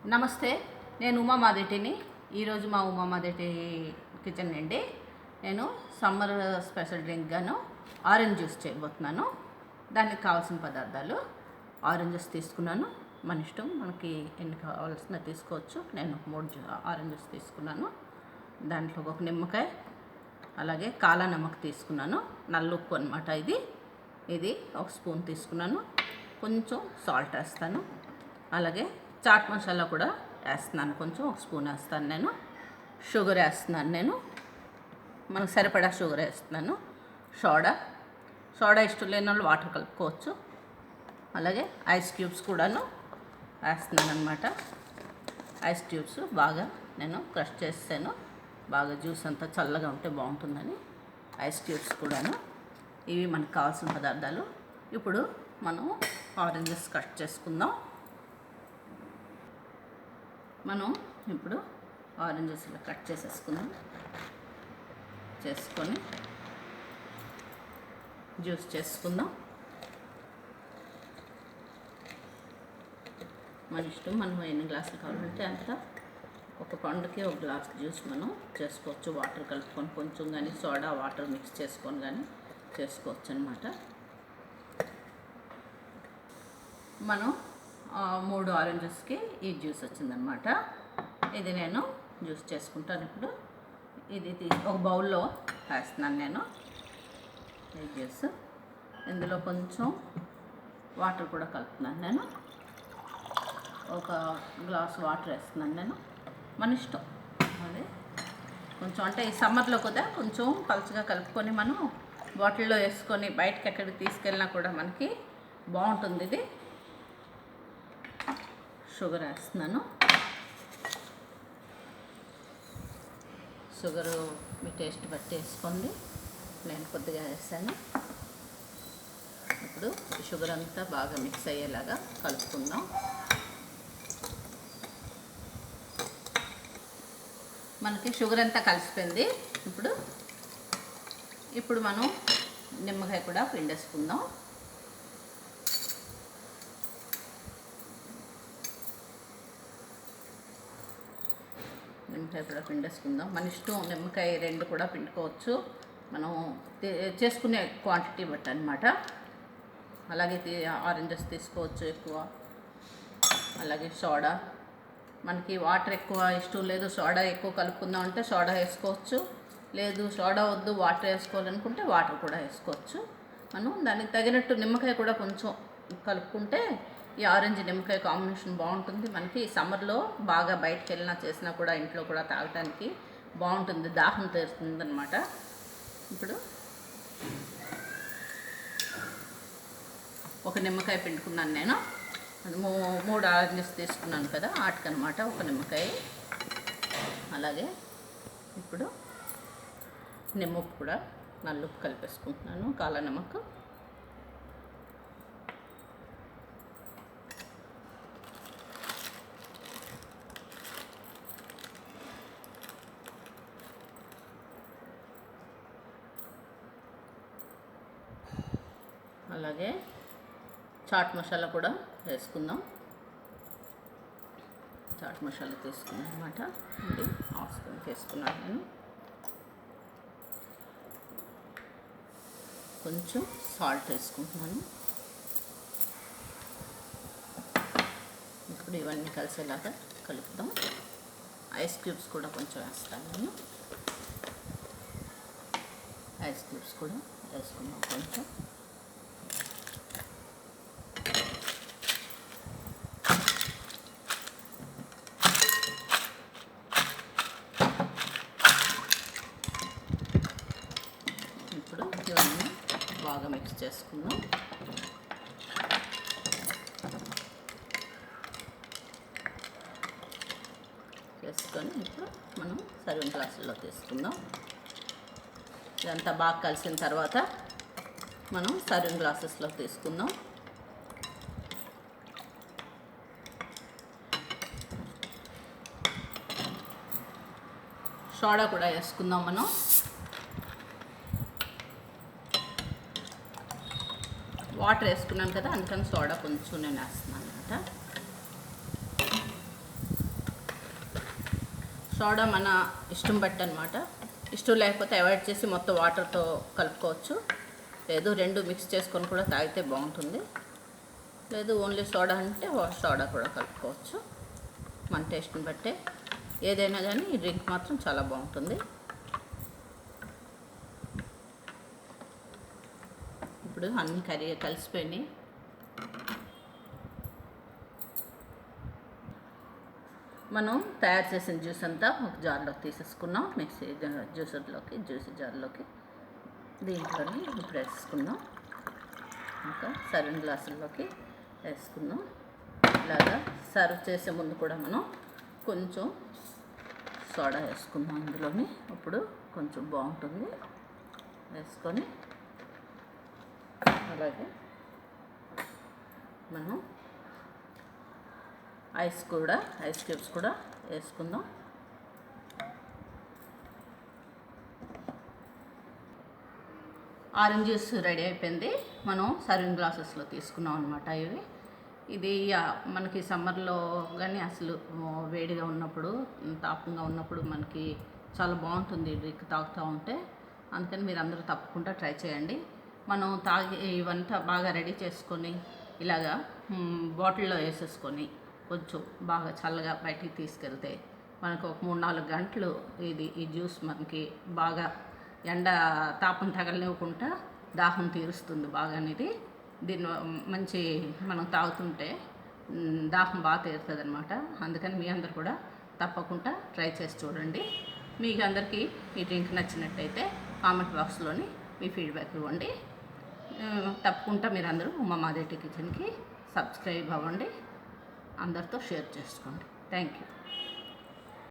నమస్తే, నేను ఉమామాదేటిని. ఈరోజు మా ఉమామాదేటి కిచెన్ అండి. నేను సమ్మర్ స్పెషల్ డ్రింక్ గాను ఆరెంజ్ జ్యూస్ చేయబోతున్నాను. దానికి కావాల్సిన పదార్థాలు: ఆరెంజ్ జ్యూస్ తీసుకున్నాను. మన ఇష్టం, మనకి ఎన్ని కావాల్సిన తీసుకోవచ్చు. నేను 3 ఆరెంజ్ జ్యూస్ తీసుకున్నాను. దాంట్లో ఒక నిమ్మకాయ, అలాగే కాలా నమక్ తీసుకున్నాను. నల్ల ఉప్పు అనమాట. ఇది 1 స్పూన్ తీసుకున్నాను. కొంచెం సాల్ట్ వేస్తాను. అలాగే చాట్ మసాలా కూడా వేస్తున్నాను. కొంచెం 1 స్పూన్ వేస్తాను. నేను షుగర్ వేస్తున్నాను. నేను మనకు సరిపడా షుగర్ వేస్తున్నాను. సోడా ఇష్టం లేని వాళ్ళు వాటర్ కలుపుకోవచ్చు. అలాగే ఐస్ క్యూబ్స్ కూడాను వేస్తున్నాను అనమాట. ఐస్ క్యూబ్స్ బాగా నేను క్రష్ చేసాను. బాగా జ్యూస్ అంతా చల్లగా ఉంటే బాగుంటుందని ఐస్ క్యూబ్స్ కూడాను. ఇవి మనకు కావాల్సిన పదార్థాలు. ఇప్పుడు మనం ఆరెంజెస్ కట్ చేసుకుందాం. మనం ఇప్పుడు ఆరెంజెస్ ఇలా కట్ చేసుకొని జ్యూస్ చేసుకుందాం. మన ఇష్టం, మనం ఎన్ని గ్లాసులు కావాలంటే అంత. ఒక పండుకి 1 గ్లాస్ జ్యూస్ మనం చేసుకోవచ్చు. వాటర్ కలుపుకొని కొంచెం కానీ సోడా వాటర్ మిక్స్ చేసుకొని కానీ చేసుకోవచ్చు అనమాట. మనం 3 ఆరెంజెస్కి ఈ జ్యూస్ వచ్చిందనమాట. ఇది నేను జ్యూస్ చేసుకుంటాను. ఇప్పుడు ఇది ఒక బౌల్లో వేస్తున్నాను నేను ఈ జ్యూస్. ఇందులో కొంచెం వాటర్ కూడా కలుపుతున్నాను. నేను ఒక గ్లాస్ వాటర్ వేస్తున్నాను. నేను మన ఇష్టం. అదే కొంచెం అంటే ఈ సమ్మర్లో కూడా కొంచెం పలుచగా కలుపుకొని మనం బాటిల్లో వేసుకొని బయటకి ఎక్కడికి తీసుకెళ్ళినా కూడా మనకి బాగుంటుంది. ఇది షుగర్ వేస్తున్నాను. షుగరు మీ టేస్ట్ బట్టి వేసుకోండి. నేను కొద్దిగా వేసాను. ఇప్పుడు ఈ షుగర్ అంతా బాగా మిక్స్ అయ్యేలాగా కలుపుకుందాం. మనకి షుగర్ అంతా కలిసిపోయింది. ఇప్పుడు మనం నిమ్మకాయ కూడా పిండేసుకుందాం. నిమ్మకాయ కూడా పిండేసుకుందాం. మన ఇష్టం, నిమ్మకాయ 2 కూడా పిండుకోవచ్చు. మనం చేసుకునే క్వాంటిటీ బట్టి అనమాట. అలాగే ఆరెంజెస్ తీసుకోవచ్చు ఎక్కువ. అలాగే సోడా, మనకి వాటర్ ఎక్కువ ఇష్టం లేదు, సోడా ఎక్కువ కలుపుకుందాం అంటే సోడా వేసుకోవచ్చు. లేదు సోడా వద్దు, వాటర్ వేసుకోవాలనుకుంటే వాటర్ కూడా వేసుకోవచ్చు. మనం దానికి తగినట్టు నిమ్మకాయ కూడా కొంచెం కలుపుకుంటే ఈ ఆరెంజ్ నిమ్మకాయ కాంబినేషన్ బాగుంటుంది. మనకి సమ్మర్లో బాగా బయటకు వెళ్ళినా చేసినా కూడా ఇంట్లో కూడా తాగటానికి బాగుంటుంది. దాహం తీరుతుంది అనమాట. ఇప్పుడు ఒక నిమ్మకాయ పిండుకున్నాను నేను. అది 3 ఆరెంజెస్ తీసుకున్నాను కదా, వాటికనమాట ఒక నిమ్మకాయ. అలాగే ఇప్పుడు నిమ్మప్పు కూడా, నల్లుప్పు కలిపేసుకుంటున్నాను. కాలా నమక్, అలాగే చాట్ మసాలా కూడా వేసుకుందాం. చాట్ మసాలా తీసుకున్నాను అనమాట. ఇది 1/2 స్పూన్ తీసుకున్నాను నేను. కొంచెం సాల్ట్ వేసుకుంటున్నాను. ఇప్పుడు ఇవన్నీ కలిసేలాగా కలుపుదాం. ఐస్ క్యూబ్స్ కూడా కొంచెం వేస్తాను నేను. ఐస్ క్యూబ్స్ కూడా వేసుకుందాం కొంచెం. ఇప్పుడు ఇవన్నీ బాగా మిక్స్ చేసుకుందాం. చేసుకొని ఇప్పుడు మనం సర్వింగ్ గ్లాసుల్లో తీసుకుందాం. ఇదంతా బాగా కలిసిన తర్వాత మనం సర్వింగ్ గ్లాసెస్లో తీసుకుందాం. సోడా కూడా వేసుకుందాం మనం. వాటర్ వేసుకున్నాను కదా, అందుకని సోడా కొంచెం నేను వేస్తున్నాను అనమాట. సోడా మన ఇష్టం బట్టి అనమాట. ఇష్టం లేకపోతే అవాయిడ్ చేసి మొత్తం వాటర్తో కలుపుకోవచ్చు. లేదు రెండు మిక్స్ చేసుకొని కూడా తాగితే బాగుంటుంది. లేదు ఓన్లీ సోడా అంటే సోడా కూడా కలుపుకోవచ్చు. మన టేస్ట్ని బట్టే ఏదైనా కానీ ఈ డ్రింక్ మాత్రం చాలా బాగుంటుంది. ఇప్పుడు అన్ని కలిసిపోయినాయి. మనం తయారు చేసిన జ్యూస్ అంతా ఒక జార్లోకి తీసేసుకున్నాం. మిక్సీ జ్యూస్ జార్లోకి దీంట్లోని ఇప్పుడు వేసుకుందాం. ఇంకా సర్వింగ్ గ్లాసుల్లోకి వేసుకుందాం. ఇలాగా సర్వ్ చేసే ముందు కూడా మనం కొంచెం సోడా వేసుకుందాం ఇందులోని. ఇప్పుడు కొంచెం బాగుంటుంది వేసుకొని. అలాగే మనం ఐస్ క్యూబ్స్ కూడా వేసుకుందాం. ఆరెంజ్ జ్యూస్ రెడీ అయిపోయింది. మనం సర్వింగ్ గ్లాసెస్లో తీసుకున్నాం అనమాట. ఇది మనకి సమ్మర్లో కానీ అసలు వేడిగా ఉన్నప్పుడు, తాపంగా ఉన్నప్పుడు మనకి చాలా బాగుంటుంది డ్రింక్ తాగుతూ ఉంటే. అందుకని మీరు అందరూ తప్పకుండా ట్రై చేయండి. మనం ఇవంతా బాగా రెడీ చేసుకొని ఇలాగా బాటిల్లో వేసేసుకొని కొంచెం బాగా చల్లగా బయటికి తీసుకెళ్తే మనకు ఒక 3-4 గంటలు ఈ జ్యూస్ మనకి బాగా తాపం తగలనివ్వకుండా దాహం తీరుస్తుంది బాగా అనేది. దీన్ని మంచి మనం తాగుతుంటే దాహం బాగా తీరుతుంది అనమాట. అందుకని మీ అందరు కూడా తప్పకుండా ట్రై చేసి చూడండి. మీకు అందరికీ ఈ డ్రింక్ నచ్చినట్టయితే కామెంట్ బాక్స్లోని మీ ఫీడ్బ్యాక్ ఇవ్వండి. తప్పకుండా మీరు అందరూ ఉమా మాధవి కిచెన్కి సబ్స్క్రైబ్ అవ్వండి. అందరితో షేర్ చేసుకోండి. Thank you.